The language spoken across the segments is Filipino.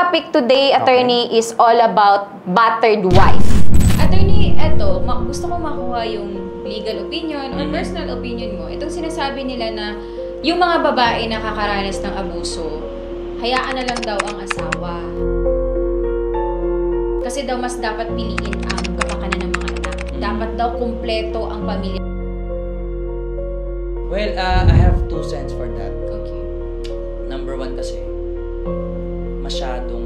topic today, attorney, is all about battered wife. Attorney, eto, gusto ko makuha yung legal opinion or personal opinion mo. Itong sinasabi nila na yung mga babae na nakakaranas ng abuso, hayaan na lang daw ang asawa. Kasi daw mas dapat piliin ang kapakanan ng mga anak. Dapat daw kumpleto ang pamilya. Well, I have 2 cents for that. Okay. Number 1 kasi, masyadong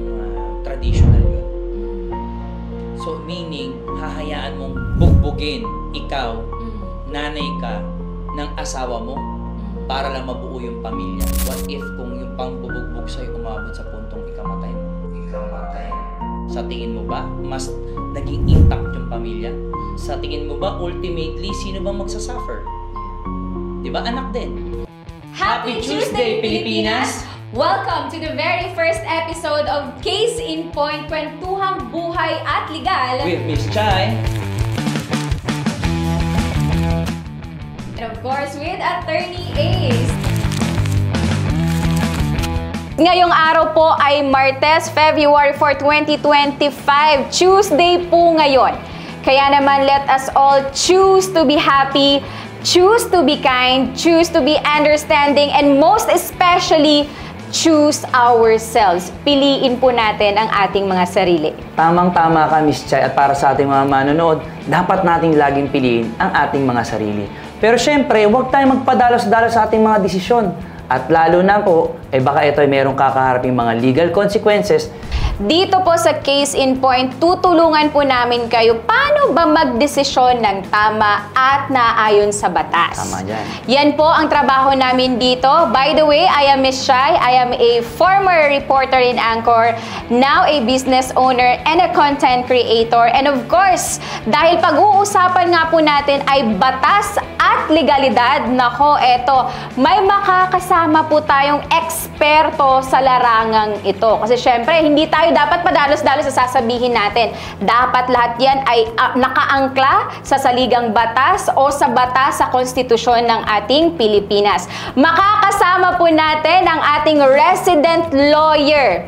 traditional yun. So, meaning, hahayaan mong bugbugin ikaw, nanay ka, ng asawa mo para lang mabuo yung pamilya. What if kung yung pangbubugbog sa'yo umabot sa puntong ikamatay mo? Ikamatay. Sa tingin mo ba, mas naging intact yung pamilya? Sa tingin mo ba, ultimately, sino ba magsasuffer? Diba? Anak din. Happy Tuesday, Pilipinas! Welcome to the very first episode of Case in Point, Kwentuhang Buhay at Legal. With Miss Chai. And of course, with Attorney Ace. Ngayong araw po ay Martes, February 4, 2025. Tuesday po ngayon. Kaya naman, let us all choose to be happy, choose to be kind, choose to be understanding, and most especially, choose ourselves. Piliin po natin ang ating mga sarili. Tamang-tama ka, Miss Chai, at para sa ating mga manonood, dapat nating laging piliin ang ating mga sarili. Pero syempre, huwag tayong magpadalos-dalos sa ating mga desisyon. At lalo na po, baka ito ay merong kakaharaping mga legal consequences. Dito po sa Case in Point, tutulungan po namin kayo paano ba magdesisyon ng tama at naayon sa batas. Tama dyan. Yan po ang trabaho namin dito. By the way, I am Miss Shai. I am a former reporter in Anchor, now a business owner and a content creator. And of course, dahil pag-uusapan nga po natin ay batas at legalidad, nako, eto, may makakasama po tayong eksperto sa larangang ito. Kasi syempre, hindi tayo dapat padalos-dalos sa sasabihin natin. Dapat lahat yan ay nakaangkla sa saligang batas o sa batas sa konstitusyon ng ating Pilipinas. Makakasama po natin ang ating resident lawyer,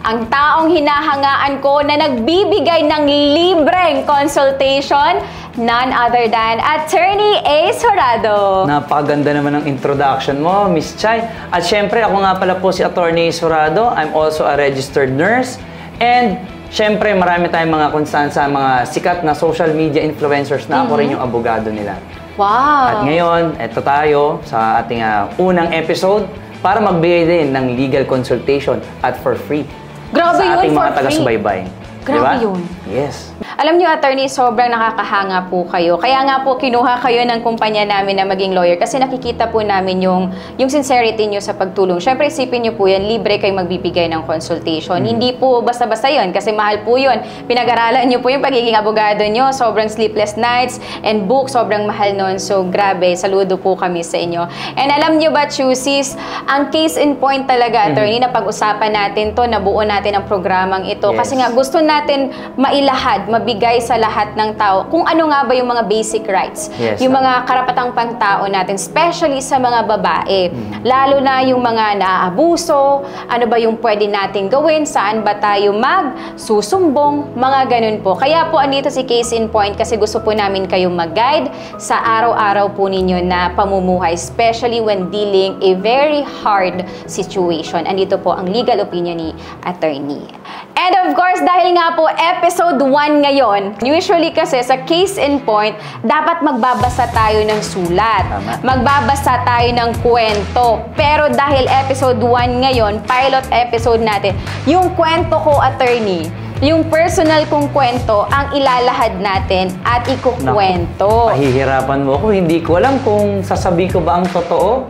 ang taong hinahangaan ko na nagbibigay ng libreng consultation, none other than Attorney Ace Jurado. Napakaganda naman ng introduction mo, Miss Chai. At syempre, ako nga pala po si Attorney Ace Jurado. I'm also a registered nurse. And syempre, marami tayong mga konstansa, mga sikat na social media influencers na ako rin yung abogado nila. Wow! At ngayon, eto tayo sa ating unang episode para magbigay din ng legal consultation at for free. Grabe sa ating yun, mga for free. taga-subaybay. Grabe diba? yun. Yes. Alam niyo, attorney, sobrang nakakahanga po kayo. Kaya nga po, kinuha kayo ng kumpanya namin na maging lawyer kasi nakikita po namin yung sincerity niyo sa pagtulong. Siyempre, isipin niyo po yan, libre kayong magbibigay ng consultation. Hindi po basta-basta yun kasi mahal po yun. Pinag-aralan niyo po yung pagiging abogado niyo. Sobrang sleepless nights and book, sobrang mahal nun. So, grabe, saludo po kami sa inyo. And alam niyo ba, Chusis, ang case in point talaga, attorney, na pag-usapan natin to, nabuo natin ang programang ito. Yes. Kasi nga, gusto natin mailahad, mabigay sa lahat ng tao kung ano nga ba yung mga basic rights, yes, yung mga karapatang pangtao natin, especially sa mga babae. Lalo na yung mga naaabuso, ano ba yung pwede natin gawin, saan ba tayo magsusumbong, mga ganun po. Kaya po andito si Case in Point kasi gusto po namin kayong mag-guide sa araw-araw po ninyo na pamumuhay, especially when dealing a very hard situation. Andito po ang legal opinion ni Attorney. And of course, dahil nga po episode 1 ngayon, usually kasi sa Case in Point, dapat magbabasa tayo ng sulat. Tama. Magbabasa tayo ng kwento. Pero dahil episode 1 ngayon, pilot episode natin, yung kwento ko, attorney, yung personal kong kwento ang ilalahad natin at ikukwento. Mahihirapan mo ako. Hindi ko alam kung sasabihin ko ba ang totoo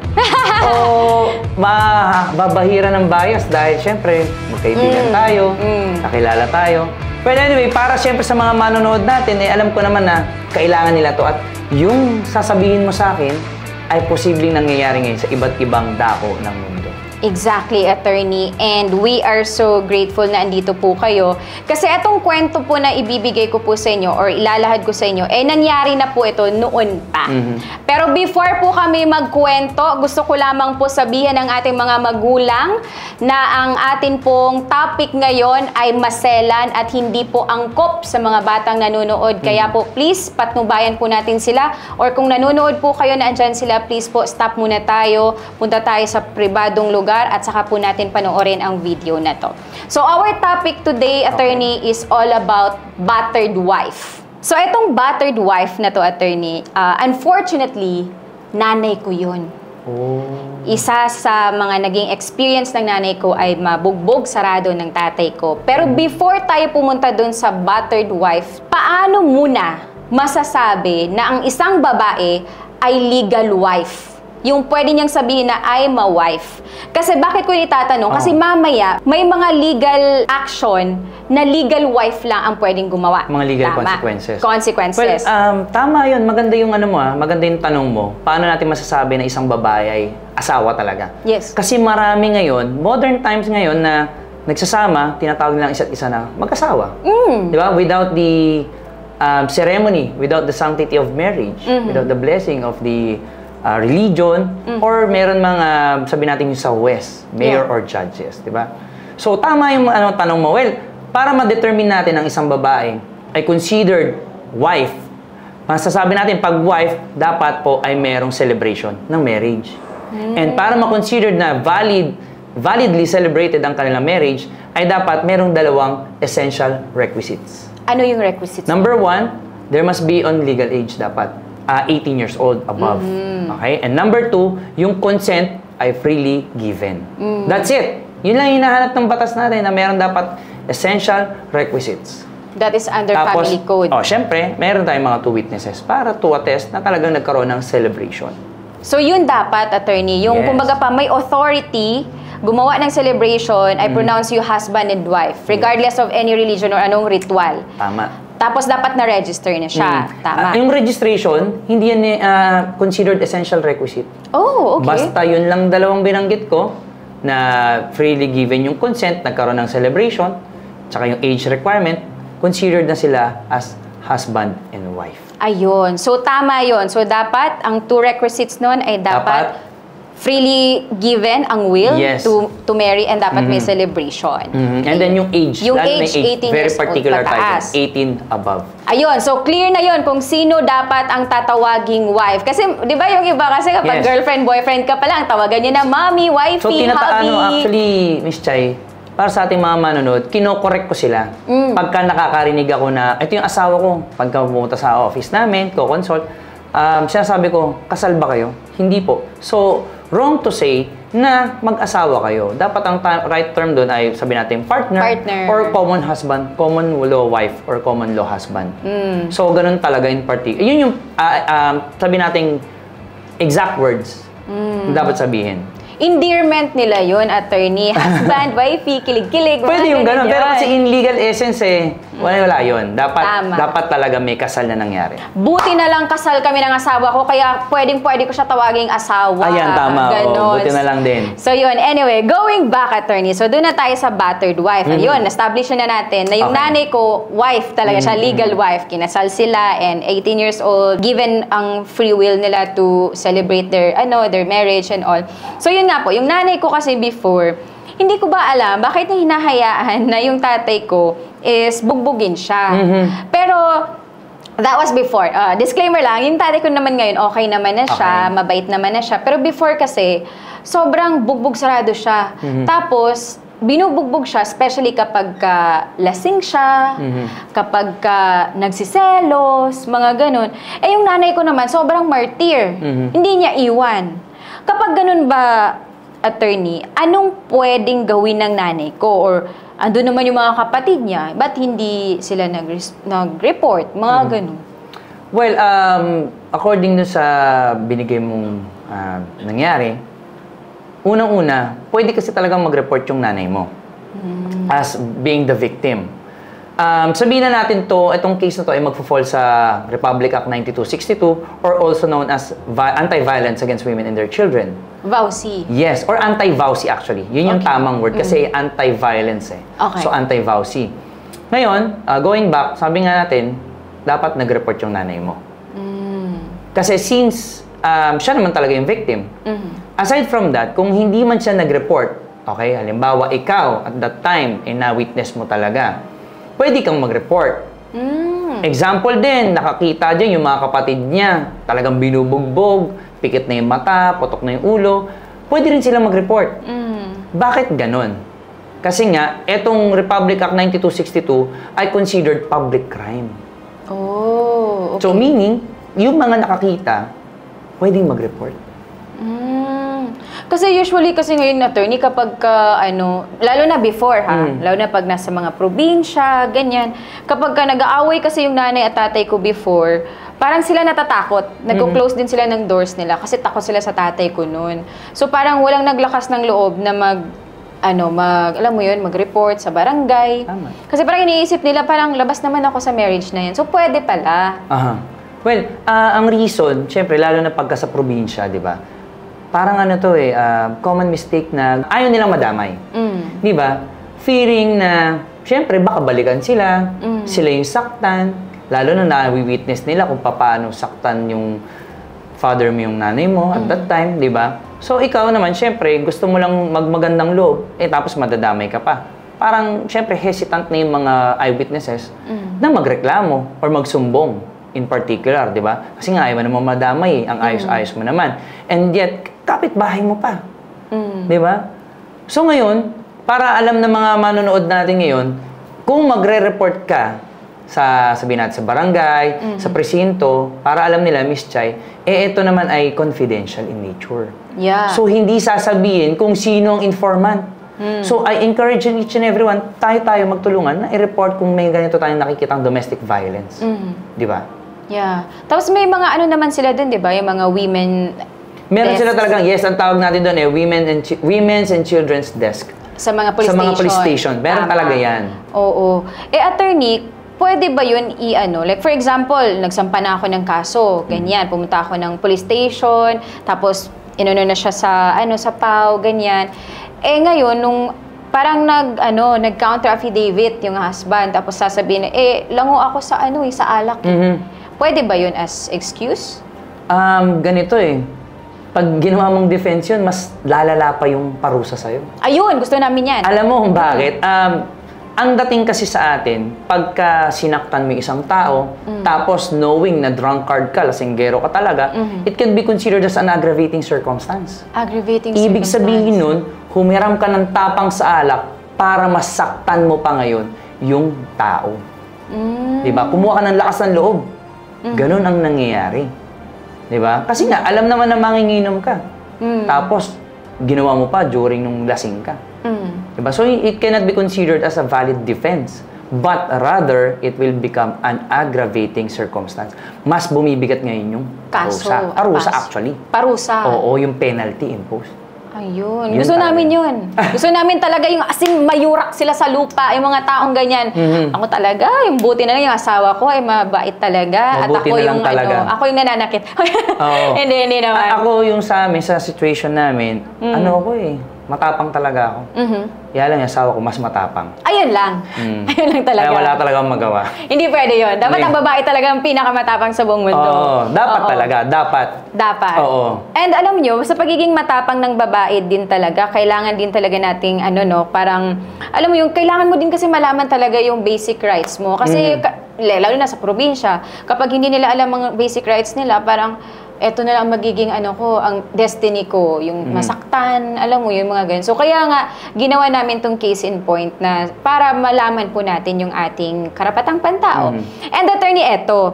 o babahira ng bias dahil syempre magkaibigan tayo, nakilala tayo. But anyway, para syempre sa mga manonood natin, alam ko naman na kailangan nila to at yung sasabihin mo sa akin ay posibleng nangyayari ngayon sa iba't ibang dako ng mundo. Exactly, attorney. And we are so grateful na andito po kayo. Kasi itong kwento po na ibibigay ko po sa inyo or ilalahad ko sa inyo, nangyari na po ito noon pa. Pero Pero before po kami magkwento, gusto ko lamang po sabihin ng ating mga magulang na ang atin pong topic ngayon ay maselan at hindi po angkop sa mga batang nanonood. Kaya po please, patnubayan po natin sila. Or kung nanonood po kayo na andyan sila, please po stop muna tayo. Punta tayo sa pribadong lugar at saka po natin panoorin ang video na to. So our topic today, attorney, is all about battered wife. So, itong battered wife na to, attorney, unfortunately, nanay ko yun. Oh. Isa sa mga naging experience ng nanay ko ay mabugbog sarado ng tatay ko. Pero before tayo pumunta dun sa battered wife, paano muna masasabi na ang isang babae ay legal wife? Yung pwede niyang sabihin na I'm a wife. Kasi bakit ko itatanong? Kasi mamaya, may mga legal action na legal wife lang ang pwedeng gumawa. Mga legal consequences. Consequences. Well, tama yun. Maganda yung maganda yung tanong mo. Paano natin masasabi na isang babae ay asawa talaga? Yes. Kasi marami ngayon, modern times ngayon na nagsasama, tinatawag nilang isa't isa na mag-asawa. Di ba? Without the ceremony, without the sanctity of marriage, without the blessing of the religion, or meron mga, sabi natin yung sa West, mayor or judges, di ba? So, tama yung tanong mo. Well, para ma-determine natin ang isang babae ay considered wife, masasabi natin, pag wife, dapat po ay merong celebration ng marriage. And para ma-consider na validly celebrated ang kanilang marriage, ay dapat merong dalawang essential requisites. Ano yung requisites? Number one, there must be on legal age dapat. 18 years old above. Okay? And number two, yung consent ay freely given. That's it. Yun lang hinahanap ng batas natin na meron dapat essential requisites. That is under family code. Syempre, meron tayong mga two witnesses para to attest na talagang nagkaroon ng celebration. So yun dapat, attorney, yung kumbaga pa may authority gumawa ng celebration, I pronounce you husband and wife, regardless of any religion or anong ritual. Tama. Tapos dapat na-register na siya. Tama. Yung registration, hindi yan considered essential requisite. Oh, okay. Basta yun lang dalawang binanggit ko na freely given yung consent, nagkaroon ng celebration, tsaka yung age requirement, considered na sila as husband and wife. Ayun. So, tama yun. So, dapat, ang two requisites nun ay dapat freely given ang will to marry and dapat may celebration. And then yung age. Yung age, 18 very years particular old pataas. type, 18 above. Ayun, so clear na yun kung sino dapat ang tatawaging wife. Kasi, di ba yung iba kasi kapag girlfriend, boyfriend ka pa lang, tawagan niya na mommy, wifey, so, hubby. Actually, Miss Chay, para sa ating mga manonood, kino-correct ko sila. Pagka nakakarinig ako na, ito yung asawa ko, pagka pumunta sa office namin, ko-consult, sinasabi ko, kasal ba kayo? Hindi po. So, wrong to say na mag-asawa kayo. Dapat ang right term doon ay sabi natin partner or common husband, common law wife or common law husband. So, ganun talaga in particular. Yun yung sabi nating exact words na dapat sabihin. Endearment nila yun, attorney. Husband, wifey, kilig-kilig. Pwede yung ganun. Pero kasi in legal essence wala yun. Dapat talaga may kasal na nangyari. Buti na lang kasal kami ng asawa ko, kaya pwede ko siya tawaging asawa. Ayan, tama. Buti na lang din. So yun, anyway, going back, attorney. So doon na tayo sa battered wife. Ayun, establish na natin na yung nanay ko, wife talaga siya, legal wife. Kinasal sila and 18 years old, given ang free will nila to celebrate their marriage and all. So yun nga po, yung nanay ko kasi before, hindi ko ba alam bakit niya hinahayaan na yung tatay ko is bugbugin siya. Pero that was before. Disclaimer lang, yung tatay ko naman ngayon okay naman na siya, mabait naman na siya. Pero before kasi, sobrang bugbog sarado siya. Tapos, binubugbog siya, especially kapag lasing siya, kapag nagsiselos, mga ganun. Eh yung nanay ko naman, sobrang martyr. Hindi niya iwan. Kapag ganun ba, attorney, anong pwedeng gawin ng nanay ko? Or andun naman yung mga kapatid niya, ba't hindi sila nag-report? Mga ganun. Well, according dun sa binigay mong nangyari, unang-una, pwede kasi talagang mag-report yung nanay mo as being the victim. Sabihin na natin itong case na to ay magpo-fall sa Republic Act 9262 or also known as Anti-Violence Against Women and Their Children. VAUSI. Yes, or anti-VAUSI actually. Yun yung tamang word kasi anti-violence Okay. So, anti-VAUSI. Ngayon, going back, sabi nga natin, dapat nag-report yung nanay mo. Kasi since siya naman talaga yung victim. Aside from that, kung hindi man siya nag-report, okay, halimbawa ikaw at that time, na-witness mo talaga, pwede kang mag-report. Example din, nakakita dyan yung mga kapatid niya, talagang binubugbog, pikit na yung mata, putok na yung ulo, pwede rin silang mag-report. Bakit ganon? Kasi nga, etong Republic Act 9262 ay considered public crime. Oh, okay. So meaning, yung mga nakakita, pwedeng mag-report. Kasi usually kasi ngayon, attorney, kapag lalo na before lalo na pag nasa mga probinsya, ganyan, kapag nag-aaway kasi yung nanay at tatay ko before, parang sila natatakot. Nag-close din sila ng doors nila kasi takot sila sa tatay ko noon. So parang walang naglakas ng loob na alam mo yun, mag-report sa barangay. Tama. Kasi parang iniisip nila, parang labas naman ako sa marriage na yan. So pwede pala. Well, ang reason, syempre, lalo na pagka sa probinsya, di ba? Parang common mistake na ayaw nilang madamay. Di ba? Fearing na, syempre, baka balikan sila, sila yung saktan, lalo na na-witness nila kung paano saktan yung father mo yung nanay mo at that time, di ba? So, ikaw naman, syempre, gusto mo lang magmagandang loob, tapos madadamay ka pa. Parang, syempre, hesitant na yung mga eyewitnesses na magreklamo or magsumbong in particular, di ba? Kasi nga, ayaw mo naman madamay, ang ayos-ayos mo naman. And yet, kapitbahay mo pa. Di ba? So, ngayon, para alam ng mga manonood natin ngayon, kung magre-report ka sabihin natin, sa barangay, sa presinto, para alam nila, Miss Chay, ito naman ay confidential in nature. Yeah. So, hindi sasabihin kung sino ang informant. So, I encourage each and everyone, tayo magtulungan na i-report kung may ganito tayong nakikitang domestic violence. Di ba? Yeah. Tapos may mga naman sila din, di ba? Yung mga women meron desk. sila talagang, yes, ang tawag natin doon Women's and Children's Desk. Sa mga police sa station. mga police station. Meron talaga yan. Oo. Attorney, pwede ba yun like for example, nagsampa na ako ng kaso, ganyan, pumunta ako ng police station, tapos na siya sa PAW, ganyan. Ngayon, nung parang nag-counter affidavit yung husband, tapos sasabihin na, lango ako sa sa alak. Pwede ba yun as excuse? Ganito pag ginawa mong defense yun, mas lalala pa yung parusa sa'yo. Ayun, gusto namin yan. Alam mo kung bakit? Ang dating kasi sa atin, pagka sinaktan mo isang tao, tapos knowing na drunkard ka, lasinggero ka talaga, it can be considered as an aggravating circumstance. Aggravating Ibig circumstance. sabihin nun, humiram ka ng tapang sa alak para masaktan mo pa ngayon yung tao. Diba? Kumuha ka ng lakas ng loob. Ganun ang nangyayari. Diba? Kasi nga, alam naman na manginginom ka. Tapos, ginawa mo pa during nung lasing ka. Diba? So, it cannot be considered as a valid defense. But rather, it will become an aggravating circumstance. Mas bumibigat ngayon yung parusa. Parusa actually. Parusa? Oo, yung penalty imposed. Ayun. Gusto namin yun. Gusto namin talaga yung asing mayurak sila sa lupa, yung mga taong ganyan. Ako talaga, yung buti na lang yung asawa ko ay mabait talaga. Mabuti at ako na lang yung talaga. ako yung nananakit. Oo. Hindi naman. Ako yung sa amin, sa situation namin, matapang talaga ako. Kaya lang yung asawa ko, mas matapang. Ayun lang. Ayun lang talaga. Kaya wala talagang magawa. Hindi pwede yun. Dapat ang babae talaga ang pinakamatapang sa buong mundo. Oo, dapat talaga. Dapat. Oo. And alam nyo, sa pagiging matapang ng babae din talaga, kailangan din talaga nating, parang, alam mo yung, kailangan mo din kasi malaman talaga yung basic rights mo. Kasi, lalo na sa probinsya, kapag hindi nila alam ang basic rights nila, parang, eto na lang magiging ang destiny ko, yung masaktan, alam mo, yung mga ganun. So, kaya nga, ginawa namin tong case in point na para malaman po natin yung ating karapatang pantao. And attorney, eto,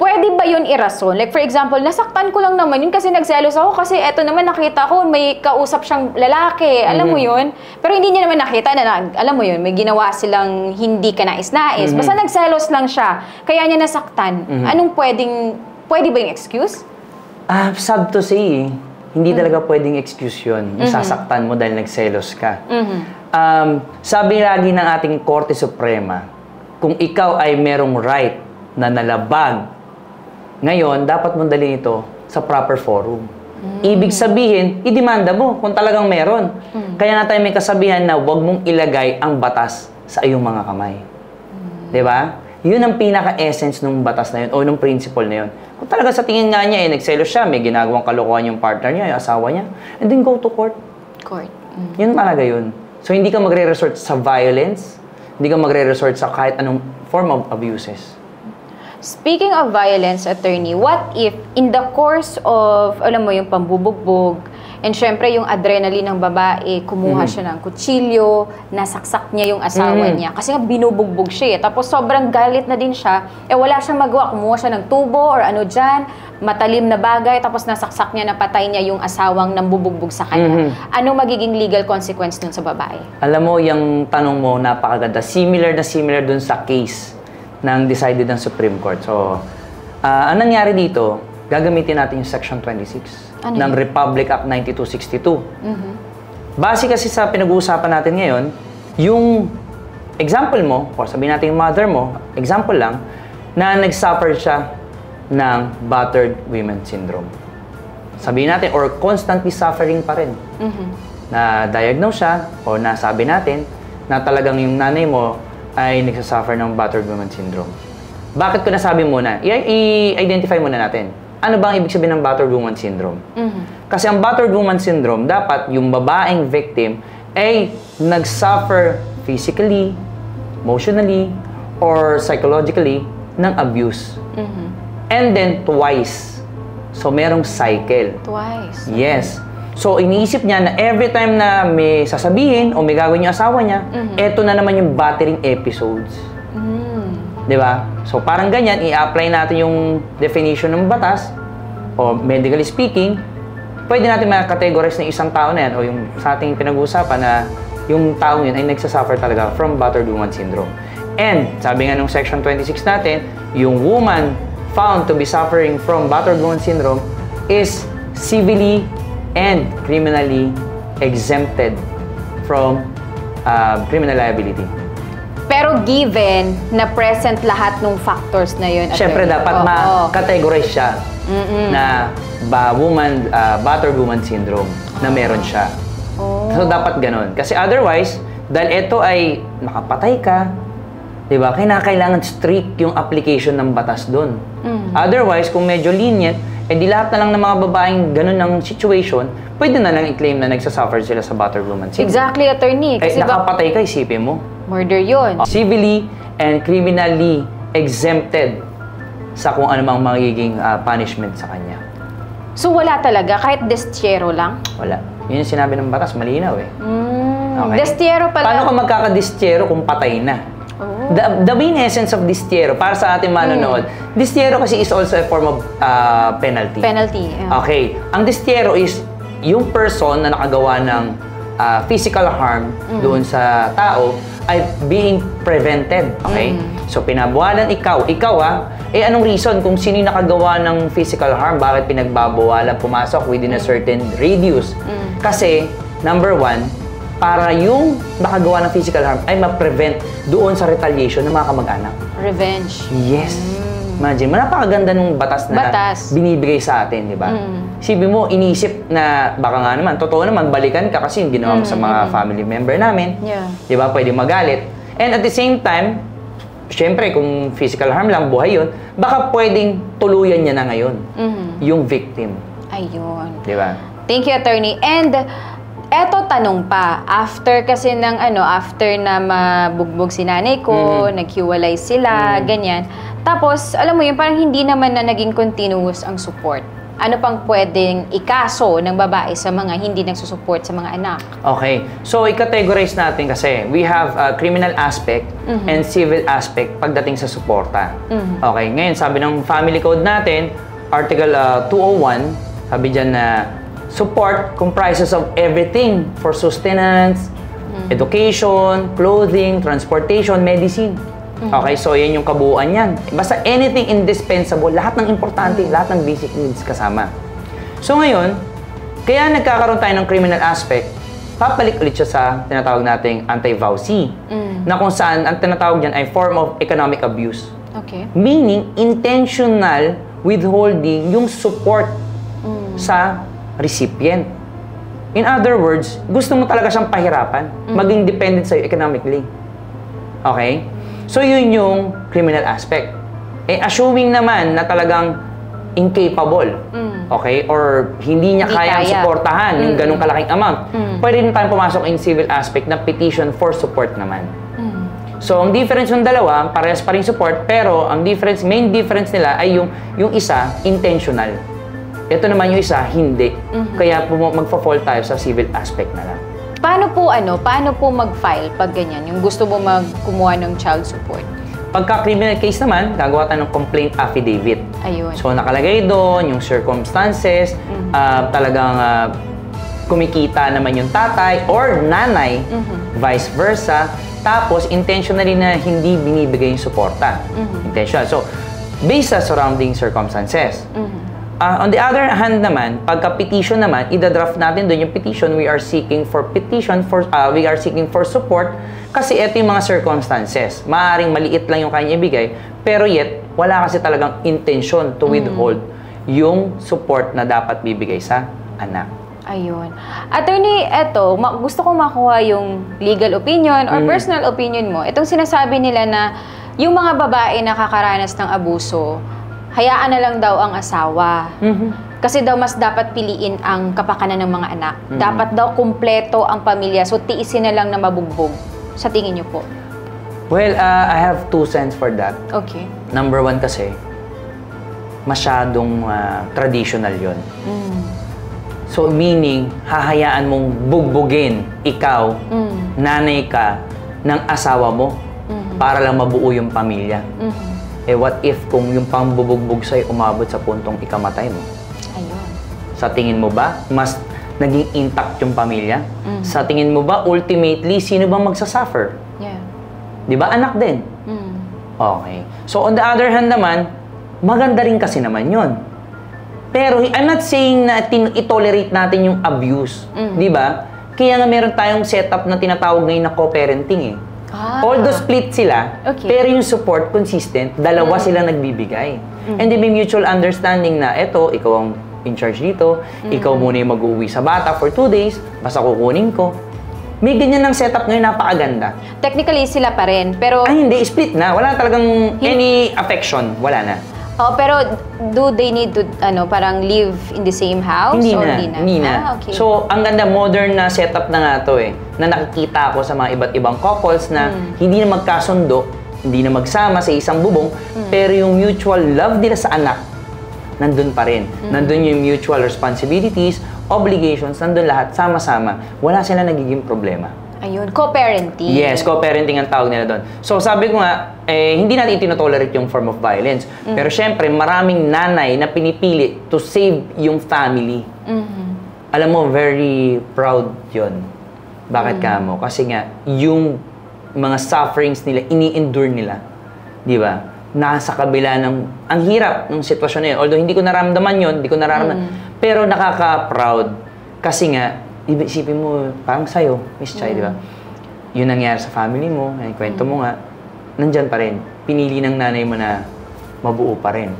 pwede ba yun irason? Like, for example, nasaktan ko lang naman yun kasi nagselos ako kasi eto naman nakita ko, may kausap siyang lalaki, alam mo yun? Pero hindi niya naman nakita na, alam mo yun, may ginawa silang hindi ka nais-nais. Basta nagselos lang siya, kaya niya nasaktan. Anong pwede ba yung excuse? Sad to say, hindi talaga pwedeng excuse yun. Yung sasaktan mo dahil nagselos ka. Sabi lagi ng ating Korte Suprema, kung ikaw ay merong right na nalabag, ngayon, dapat mong dalhin ito sa proper forum. Ibig sabihin, idemanda mo kung talagang meron. Kaya nga tayo may kasabihan na huwag mong ilagay ang batas sa iyong mga kamay. Diba? Yun ang pinaka-essence ng batas na yun o ng principle na yun. Kung talaga sa tingin nga niya, nagselos siya, may ginagawang kalokohan yung partner niya, yung asawa niya, and then go to court. Court. Yun talaga yun. So, hindi ka magre-resort sa violence, hindi ka magre-resort sa kahit anong form of abuses. Speaking of violence, attorney, what if in the course of, alam mo, yung pambubugbog, and syempre yung adrenaline ng babae, kumuha siya ng kutsilyo, nasaksak niya yung asawa niya. Kasi nga binubugbog siya eh. Tapos sobrang galit na din siya, wala siyang magawa. Kumuha siya ng tubo or ano dyan, matalim na bagay, tapos nasaksak niya, napatay niya yung asawang nambubugbog sa kanya. Anong magiging legal consequence nun sa babae? Alam mo, yung tanong mo, napakaganda. Similar dun sa case ng decided ng Supreme Court. So, anong nangyari dito, gagamitin natin yung Section 26 ng Republic Act 9262. Base kasi sa pinag-uusapan natin ngayon, yung example mo, o sabihin natin yung mother mo, example lang, na nag-suffer siya ng battered women syndrome. Sabihin natin, or constantly suffering pa rin. Na-diagnose siya, o nasabi natin, na talagang yung nanay mo ay nagsasuffer ng battered woman syndrome. Bakit ko nasabi muna? I-identify muna natin. Ano bang ibig sabihin ng battered woman syndrome? Kasi ang battered woman syndrome, dapat yung babaeng victim ay nag-suffer physically, emotionally, or psychologically ng abuse. And then twice. So merong cycle. Twice. Yes. So, iniisip niya na every time na may sasabihin o may gagawin yung asawa niya, eto na naman yung battering episodes. Di ba? So, parang ganyan, i-apply natin yung definition ng batas o medically speaking, pwede natin ma-categorize na isang tao na yan o yung sa ating pinag-uusapan na yung tao yun ay nagsasuffer talaga from battered woman syndrome. And, sabi nga nung Section 26 natin, yung woman found to be suffering from battered woman syndrome is civilly and criminally exempted from criminal liability. Pero given na present lahat ng factors na yun, Siyempre, dapat ma-categorize siya na battered woman syndrome na meron siya. So, dapat ganun. Kasi otherwise, dahil ito ay nakapatay ka, di ba, kailangan strict yung application ng batas doon. Otherwise, kung medyo lenient, di lahat na lang ng mga babaeng ganun ng situation, pwede na lang i-claim na nagsasuffer sila sa battered woman syndrome. Exactly, attorney. Kasi nakapatay ka, isipin mo. Murder yun. Civilly and criminally exempted sa kung ano mang magiging punishment sa kanya. So wala talaga? Kahit destyero lang? Wala. Yun yung sinabi ng batas, malinaw eh. Okay. Destyero pala. Paano ka magkakadestyero kung patay na? The main essence of distyero, para sa ating manonood, distyero kasi is also a form of penalty. Penalty. Yeah. Okay. Ang distyero is yung person na nakagawa ng physical harm doon sa tao ay being prevented. Okay? So, pinabawalan ikaw anong reason kung sino yung nakagawa ng physical harm? Bakit pinagbabawalan pumasok within a certain radius? Kasi, number one, para yung nakagawa ng physical harm ay ma-prevent doon sa retaliation ng mga kamag-anak. Revenge. Yes. Imagine, napakaganda nung batas na binibigay sa atin, di ba? Isipin mo, iniisip na baka nga naman, totoo naman, balikan ka kasi yung ginawa mo sa mga family member namin. Yeah. Di ba? Pwede magalit. And at the same time, syempre, kung physical harm lang, buhay yun, baka pwedeng tuluyan niya na ngayon yung victim. Ayun. Di ba? Thank you, attorney. And eto tanong pa, after kasi ng after na mabugbog si nanay ko, naghiwalay sila, ganyan. Tapos, alam mo yun, parang hindi naman na naging continuous ang support. Ano pang pwedeng ikaso ng babae sa mga hindi nagsusupport sa mga anak? Okay. So, i-categorize natin kasi we have a criminal aspect and civil aspect pagdating sa suporta. Okay. Ngayon, sabi ng family code natin, Article 201, sabi dyan na support comprises of everything for sustenance, education, clothing, transportation, medicine. Okay, so yan yung kabuuan yan. Basta anything indispensable, lahat ng importante, lahat ng basic needs kasama. So ngayon, kaya nagkakaroon tayo ng criminal aspect, papalik ulit siya sa tinatawag nating anti-VAUC, na kung saan ang tinatawag dyan ay form of economic abuse. Okay. Meaning, intentional withholding yung support sa recipient. In other words, gusto mo talaga siyang pahirapan, maging dependent sa'yo economically. Okay? So, yun yung criminal aspect. Assuming naman na talagang incapable, okay? Or hindi niya Hindi kayang kaya. suportahan yung ganung kalaking amount, pwede rin tayong pumasok in civil aspect na petition for support naman. So, ang difference ng dalawa, parehas pa rin support, pero ang difference, main difference nila ay yung isa, intentional. Ito naman yung isa, hindi. Kaya magpa-fall tayo sa civil aspect na lang. Paano po mag-file pag ganyan? Yung gusto mo kumuha ng child support? Pagka criminal case naman, gagawa tayo ng complaint affidavit. Ayun. So, nakalagay doon yung circumstances, talagang kumikita naman yung tatay or nanay, vice versa. Tapos, intentionally na hindi binibigay yung suporta. Intentional. So, based sa surrounding circumstances. On the other hand naman, pagka petition naman, ida-draft natin doon yung petition, we are seeking for support kasi ito yung mga circumstances. Maaaring maliit lang yung kanya ibigay, pero yet, wala kasi talagang intention to withhold yung support na dapat bibigay sa anak. Ayun. Attorney, gusto ko makuha yung legal opinion or personal opinion mo. Itong sinasabi nila na yung mga babae na nakakaranas ng abuso, hayaan na lang daw ang asawa. Kasi daw mas dapat piliin ang kapakanan ng mga anak. Dapat daw kumpleto ang pamilya. So, tiisin na lang na mabugbog. Sa tingin niyo po? Well, I have 2 cents for that. Okay. Number 1 kasi, masyadong traditional yon. So, meaning, hahayaan mong bugbugin ikaw, nanay ka, ng asawa mo para lang mabuo yung pamilya. What if kung yung pambubugbog sa'yo umabot sa puntong ikamatay mo? Ayun. Sa tingin mo ba, mas naging intact yung pamilya? Sa tingin mo ba, ultimately, sino bang magsasuffer? Yeah. Di ba? Anak din. Okay. So, on the other hand naman, maganda rin kasi naman yun. Pero, I'm not saying na i-tolerate natin yung abuse. Di ba? Kaya nga meron tayong setup na tinatawag ngayon na co-parenting eh. Although split sila, pero yung support consistent, dalawa sila nagbibigay. And then may mutual understanding na eto, ikaw ang in charge dito, ikaw muna yung mag-uwi sa bata for 2 days, basta kukunin ko. May ganyan ng setup ngayon, napakaganda. Technically, sila pa rin, pero... Ay, hindi, split na. Wala talagang any affection. Wala na. pero do they need to, parang live in the same house? Hindi or na. Hindi na. Okay. So, ang ganda, modern na setup na nga to eh. Na nakikita ko sa mga iba't ibang couples na hindi na magkasundo, hindi na magsama sa isang bubong, pero yung mutual love nila sa anak, nandun pa rin. Nandun yung mutual responsibilities, obligations, nandun lahat, sama-sama. Wala sila nagiging problema. Ayun, co-parenting. Yes, co-parenting ang tawag nila doon. So, sabi ko nga, hindi natin itinotolerate yung form of violence. Pero syempre, maraming nanay na pinipili to save yung family. Alam mo, very proud yun. Bakit ka mo? Kasi nga, yung mga sufferings nila, ini-endure nila. Di ba? Nasa kabila ng, ang hirap ng sitwasyon na yun. Although hindi ko naramdaman yun, hindi ko nararamdaman. Pero nakaka-proud. Kasi nga, isipin mo, parang sa'yo, Miss Chay, di ba? Yun nangyari sa family mo, kwento mo nga, nandyan pa rin. Pinili ng nanay mo na mabuo pa rin.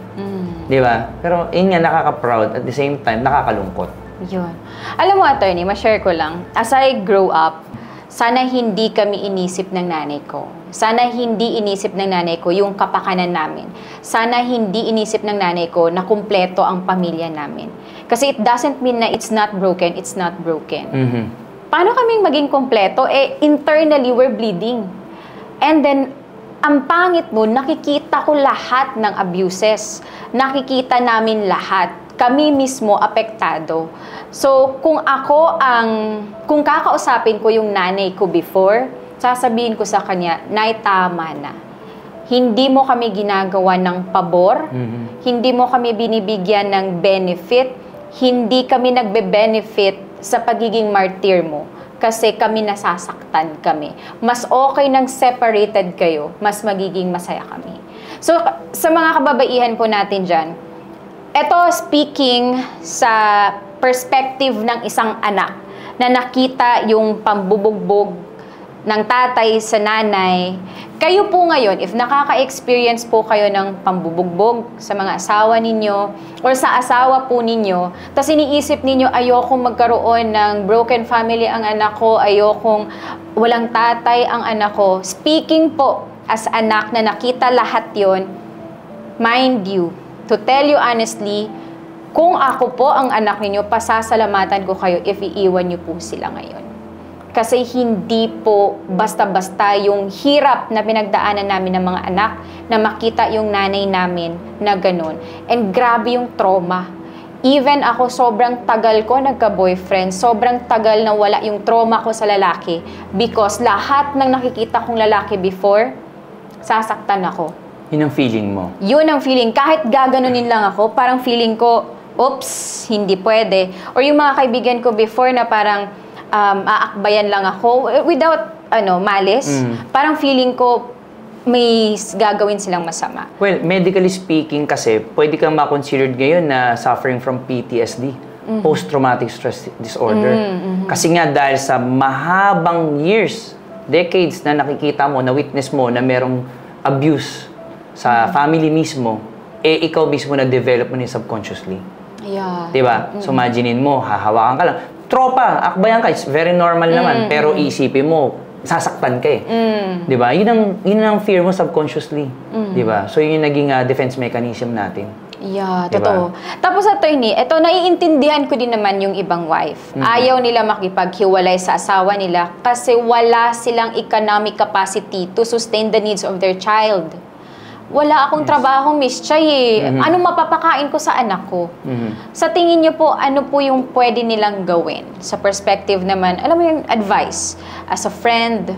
Di ba? Pero yun nga, nakaka-proud. At the same time, nakakalungkot. Yun. Alam mo, attorney, ma-share ko lang. As I grow up, sana hindi kami inisip ng nanay ko. Sana hindi inisip ng nanay ko yung kapakanan namin. Sana hindi inisip ng nanay ko na kumpleto ang pamilya namin. Kasi it doesn't mean na it's not broken, it's not broken. Paano kaming maging kumpleto? Internally, we're bleeding. And then, ang pangit mo, nakikita ko lahat ng abuses. Nakikita namin lahat. Kami mismo apektado. So, kung kakausapin ko yung nanay ko before, sasabihin ko sa kanya, Nay, tama na. Hindi mo kami ginagawa ng pabor, hindi mo kami binibigyan ng benefit, hindi kami nagbe-benefit sa pagiging martyr mo kasi kami nasasaktan kami. Mas okay nang separated kayo, mas magiging masaya kami. So, sa mga kababaihan po natin dyan, eto speaking sa perspective ng isang anak na nakita yung pambubugbog ng tatay sa nanay, kayo po ngayon, if nakaka-experience po kayo ng pambubugbog sa mga asawa ninyo or sa asawa po ninyo, tapos iniisip ninyo, ayokong magkaroon ng broken family ang anak ko, ayokong walang tatay ang anak ko, speaking po as anak na nakita lahat yon, mind you, to tell you honestly, kung ako po ang anak ninyo, pasasalamatan ko kayo if iiwan niyo po sila ngayon. Kasi hindi po basta-basta yung hirap na pinagdaanan namin ng mga anak na makita yung nanay namin na ganun. And grabe yung trauma. Even ako, sobrang tagal ko nagka-boyfriend, sobrang tagal na wala yung trauma ko sa lalaki because lahat ng nakikita kong lalaki before, sasaktan ako. Yun ang feeling mo? Yun ang feeling. Kahit gaganunin lang ako, parang feeling ko, oops, hindi pwede. Or yung mga kaibigan ko before na parang aakbayan lang ako without malice. Parang feeling ko may gagawin silang masama. Well, medically speaking kasi, pwede kang ma-considered ngayon na suffering from PTSD, post-traumatic stress disorder. Kasi nga dahil sa mahabang years, decades na nakikita mo, na witness mo na merong abuse sa family mismo, ikaw mismo na-develop mo niya subconsciously. Yeah. Diba? So imaginin mo, hahawakan ka lang. Tropa, akbayan ka, it's very normal naman. Pero iisipin mo, sasaktan ka eh. Diba? Yun ang fear mo subconsciously. Diba? So yun yung naging defense mechanism natin. Yeah, diba? totoo. Tapos attorney, ito naiintindihan ko din naman yung ibang wife. Ayaw nila makipaghiwalay sa asawa nila kasi wala silang economic capacity to sustain the needs of their child. Wala akong trabaho, Miss Chay. Anong mapapakain ko sa anak ko? Sa tingin niyo po, ano po yung pwede nilang gawin? Sa perspective naman, alam mo yung advice, as a friend,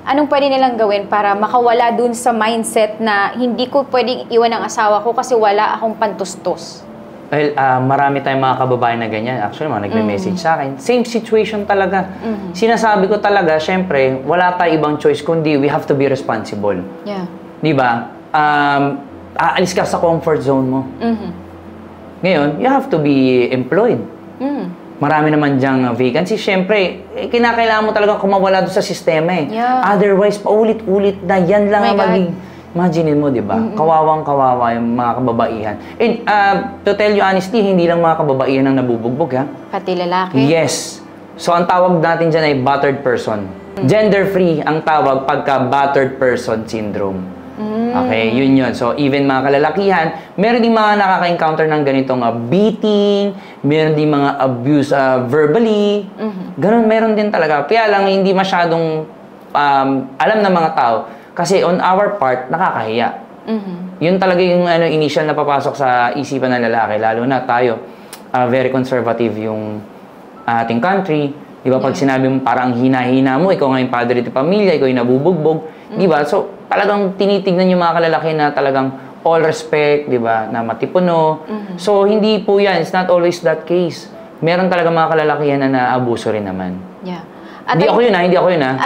anong pwede nilang gawin para makawala dun sa mindset na hindi ko pwedeng iwan ang asawa ko kasi wala akong pantustos? Well, marami tayong mga kababayan na ganyan. Actually, mga nagme-message sa akin. Same situation talaga. Sinasabi ko talaga, syempre, wala tayong ibang choice kundi we have to be responsible. Yeah. Di ba? Aalis ka sa comfort zone mo. Ngayon, you have to be employed. Marami naman dyang vacancy. Siyempre, kinakailangan mo talaga kumawala doon sa sistema eh. Yeah. Otherwise, paulit-ulit na yan lang ang maging... Imagine mo, di ba? Kawawang-kawawa yung mga kababaihan. And to tell you honestly, hindi lang mga kababaihan ang nabubugbog, ha? Pati lalaki? Yes. So, ang tawag natin dyan ay battered person. Gender-free ang tawag pagka battered person syndrome. Okay, yun yun. So, even mga kalalakihan, meron din mga nakaka-encounter ng ganitong beating, meron din mga abuse verbally. Ganon, meron din talaga. Kaya lang, hindi masyadong alam ng mga tao. Kasi on our part, nakakahiya. Yun talaga yung initial na papasok sa isipan ng lalaki. Lalo na tayo, very conservative yung ating country. Di ba? Pag sinabi mo parang hina-hina mo, ikaw nga yung padre de pamilya, ikaw yung nabubugbog. Di ba? So, talagang tinitignan yung mga kalalaki na talagang all respect, di ba? Na matipuno. So, hindi po yan. It's not always that case. Meron talaga mga kalalakihan na naabuso rin naman. Yeah. Hindi ako yun, ha? Hindi ako yun, ha?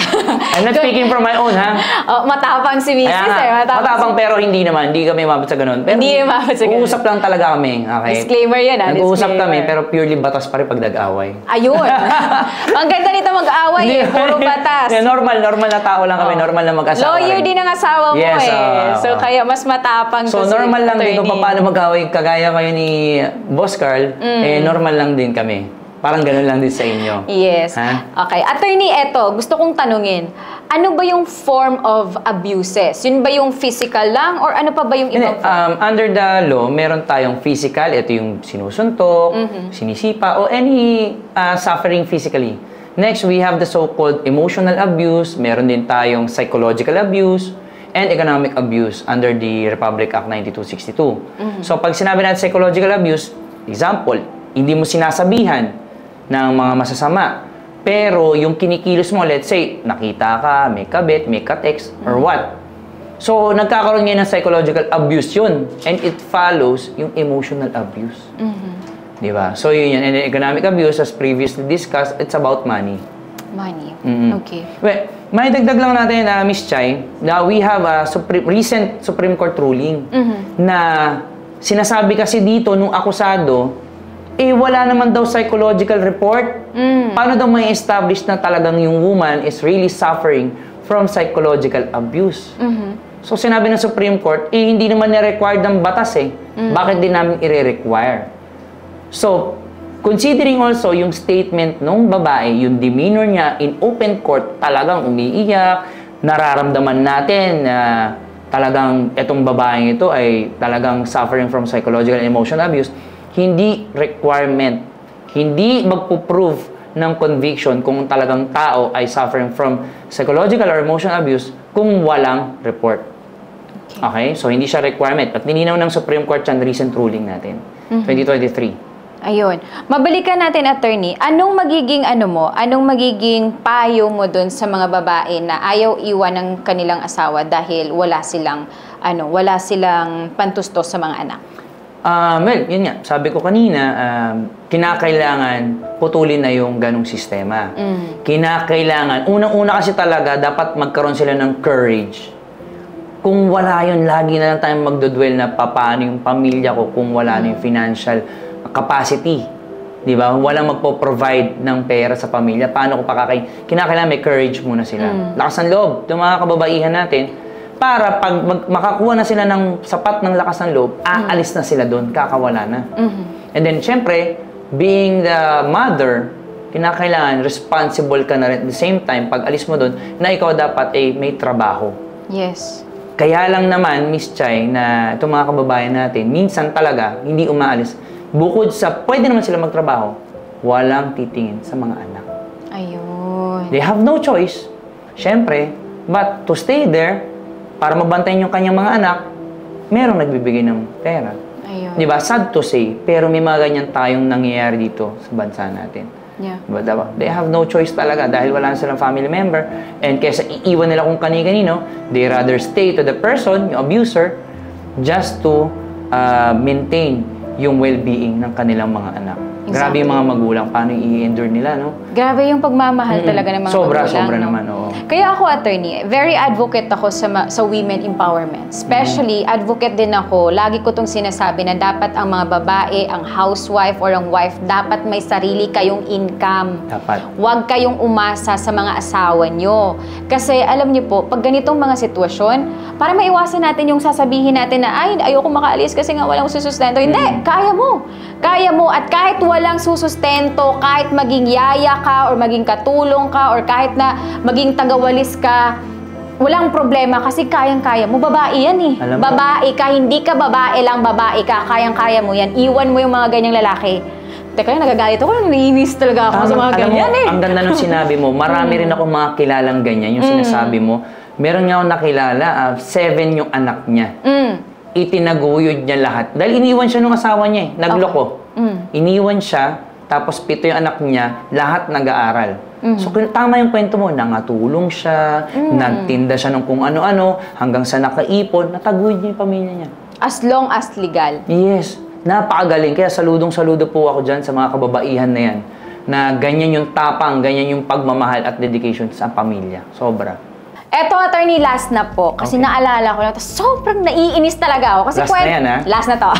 I'm not speaking from my own, ha? Oh, matapang si Mrs. Matapang pero hindi naman. Hindi kami mabot sa ganun. Pero hindi mabot sa ganun. Uusap lang talaga kami. Okay? Disclaimer yun, ha? Nag-uusap kami, pero purely batas pa rin pag nag-away. Ayun! Ang ganda nito mag-away, eh. Puro batas. Normal na tao lang kami. Normal na mag-asawa. Lawyer din ang asawa mo, yes, so, kaya mas matapang so, normal lang din kung paano mag-away. Kagaya kayo ni Boss Carl, normal lang din kami. Parang ganun lang din sa inyo. Yes. Ha? Okay. Attorney, eto, gusto kong tanungin, ano ba yung form of abuses? Yun ba yung physical lang or ano pa ba yung ibang form? Under the law, meron tayong physical, ito yung sinusuntok, sinisipa, o any suffering physically. Next, we have the so-called emotional abuse, meron din tayong psychological abuse, and economic abuse under the Republic Act 9262. So, pag sinabi natin psychological abuse, example, hindi mo sinasabihan ng mga masasama. Pero yung kinikilos mo, let's say, nakita ka, may kabit, may ka-text, or what. So, nagkakaroon ngayon ng psychological abuse yun. And it follows yung emotional abuse. Diba? So, yun yan. And the economic abuse, as previously discussed, it's about money. Money. Okay. Well, may dagdag lang natin, Miss Chay, na we have a recent Supreme Court ruling na sinasabi kasi dito nung akusado, wala naman daw psychological report. Paano daw may establish na talagang yung woman is really suffering from psychological abuse? So, sinabi ng Supreme Court, hindi naman na-required ng batas eh. Bakit din namin i-require? So, considering also yung statement ng babae, yung demeanor niya in open court, talagang umiiyak, nararamdaman natin na talagang itong babaeng ito ay talagang suffering from psychological and emotional abuse, hindi requirement, hindi magpo-prove ng conviction kung talagang tao ay suffering from psychological or emotional abuse kung walang report. Okay? So, hindi siya requirement. At nilinaw ng Supreme Court yan recent ruling natin, 2023. Ayun. Mabalikan natin, attorney. Anong magiging payo mo dun sa mga babae na ayaw iwan ng kanilang asawa dahil wala silang pantustos sa mga anak? Well, yun nga. Sabi ko kanina, kinakailangan putulin na yung ganong sistema. Kinakailangan, unang-una kasi talaga, dapat magkaroon sila ng courage. Kung wala yun, lagi na lang tayong magdodwell na paano yung pamilya ko kung wala na yung financial capacity. Di ba? Walang magpo-provide ng pera sa pamilya. Paano ko pakakain? Kinakailangan may courage muna sila. Lakas ng loob. Itong mga kababaihan natin, para pag makakuha na sila ng sapat ng lakas ng loob, aalis na sila doon, kakawala na. And then, syempre, being the mother, kinakailangan responsible ka na rin at the same time, pag alis mo doon, na ikaw dapat ay may trabaho. Yes. Kaya lang naman, Miss Chay, na itong mga kababayan natin, minsan talaga, hindi umaalis. Bukod sa, pwede naman sila magtrabaho, walang titingin sa mga anak. Ayun. They have no choice, syempre, but to stay there, para mabantayan yung kanyang mga anak, merong nagbibigay ng pera. Ayun. Di ba? Sad to say, pero may mga ganyan tayong nangyayari dito sa bansa natin. Yeah. Diba? They have no choice talaga dahil wala na silang family member. And kesa iiwan nila kung kani-kanino, they rather stay to the person, yung abuser, just to maintain yung well-being ng kanilang mga anak. Exactly. Grabe yung mga magulang, paano i-endure nila, no? Grabe yung pagmamahal talaga ng mga magulang. Sobra no? naman, oo. Kaya ako, attorney, very advocate ako sa women empowerment. Especially, advocate din ako, lagi ko itong sinasabi na dapat ang mga babae, ang housewife or ang wife, dapat may sarili kayong income. Dapat. Huwag kayong umasa sa mga asawa nyo. Kasi alam niyo po, pag ganitong mga sitwasyon, para maiwasan natin yung sasabihin natin na, ay, ayoko makaalis kasi nga walang susustento. Hindi, kaya mo. Kaya mo. At kahit walang susustento, kahit maging yaya ka or maging katulong ka or kahit na maging tagawalis ka, walang problema kasi kayang-kaya mo. Babae yan eh. Babae ka, hindi ka babae lang, babae ka. Kayang-kaya mo yan. Iwan mo yung mga ganyang lalaki. Teka, nagagalit ako. Naiinis talaga ako sa mga ganyan eh. Ang ganda nung sinabi mo, marami rin ako mga kilalang ganyan. Yung sinasabi mo, meron nga akong nakilala, 7 yung anak niya. Itinaguyod niya lahat. Dahil iniwan siya ng asawa niya eh. Nagloko. Iniwan siya, tapos 7 yung anak niya, lahat nag-aaral. So, tama yung kwento mo. Nangatulong siya, nagtinda siya ng kung ano-ano, hanggang sa nakaipon, nataguyod niya yung pamilya niya. As long as legal. Yes. Napakagaling. Kaya saludong-saludo po ako dyan sa mga kababaihan na yan. Na ganyan yung tapang, ganyan yung pagmamahal at dedication sa pamilya. Sobra. Eto, attorney, last na po. Kasi naalala ko na ito, sobrang naiinis talaga ako. Kasi Last na yan, ha? Last na to.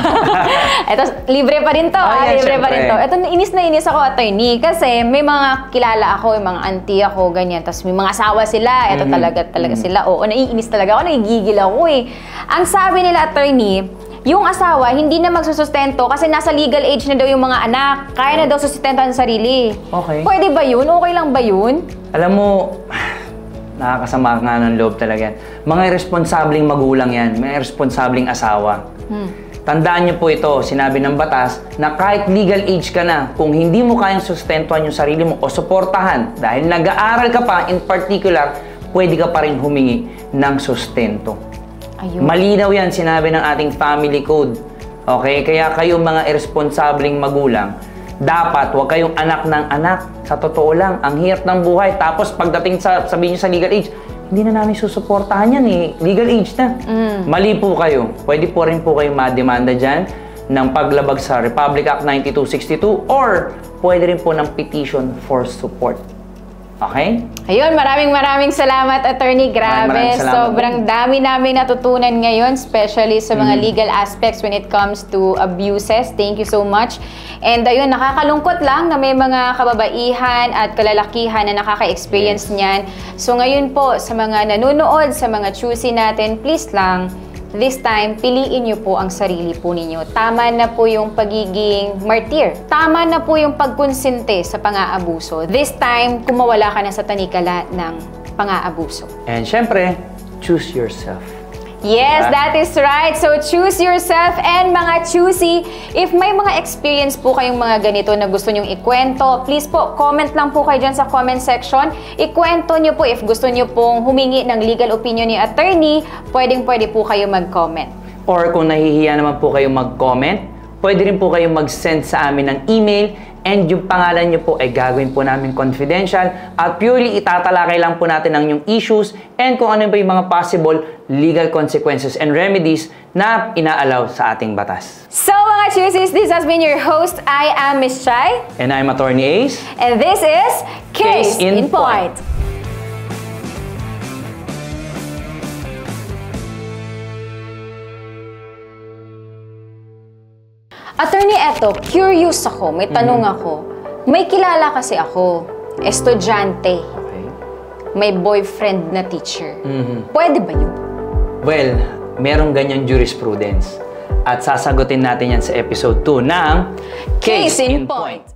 Eto, libre pa rin to. Yan, libre pa rin to. syempre. Eto, naiinis ako, attorney. Kasi may mga kilala ako, yung mga auntie ako, ganyan. Tapos may mga asawa sila. Eto, talaga sila. Oo, naiinis talaga ako. Nagigigil ako eh. Ang sabi nila, attorney, yung asawa, hindi na magsusustento kasi nasa legal age na daw yung mga anak. Kaya na daw sustentuhan sa sarili. Okay. Pwede ba yun? Okay lang ba yun? Alam mo, nakakasama nga ng loob talaga yan. Mga irresponsableng magulang yan, mga irresponsableng asawa. Tandaan niyo po ito, sinabi ng batas na kahit legal age ka na, kung hindi mo kayang sustentuhan yung sarili mo o suportahan, dahil nag-aaral ka pa, in particular, pwede ka pa rin humingi ng sustento. Ayun. Malinaw yan, sinabi ng ating family code. Okay? Kaya kayo mga irresponsableng magulang, dapat huwag kayong anak ng anak. Sa totoo lang, ang hirap ng buhay. Tapos pagdating sa, sabihin nyo sa legal age, hindi na namin susuportahan yan eh. Legal age na. Mali po kayo. Pwede po rin po kayong mademanda dyan ng paglabag sa Republic Act 9262 or pwede rin po ng petition for support. Okay? Ayun, maraming salamat, attorney. Grabe, Maraming salamat sobrang dami namin natutunan ngayon, especially sa mga legal aspects when it comes to abuses. Thank you so much. And ayun, nakakalungkot lang na may mga kababaihan at kalalakihan na nakaka-experience niyan. So ngayon po, sa mga nanonood, sa mga choosy natin, please lang, this time, piliin niyo po ang sarili po ninyo. Tama na po yung pagiging martyr. Tama na po yung pagkonsente sa pang-aabuso. This time, kumawala ka na sa tanikala ng pang-aabuso. And syempre, choose yourself. Yes, that is right. So, choose yourself. And mga choosy, if may mga experience po kayong mga ganito na gusto nyong ikwento, please po, comment lang po kayo dyan sa comment section. Ikwento nyo po if gusto nyo pong humingi ng legal opinion ni attorney, pwedeng-pwede po kayo mag-comment. Or kung nahihiya naman po kayo mag-comment, pwede rin po kayong mag-send sa amin ng email and yung pangalan nyo po ay gagawin po namin confidential at purely itatalakay lang po natin ang yung issues and kung ano ba yung mga possible legal consequences and remedies na inaalaw sa ating batas. So mga choosies, this has been your host. I am Miss Chai. And I'm Attorney Ace. And this is Case in Point. Attorney, eto, curious ako, may tanong ako. May kilala kasi ako, estudyante, Okay. may boyfriend na teacher. Pwede ba yun? Well, merong ganyang jurisprudence. At sasagutin natin yan sa episode 2 ng Case in Point.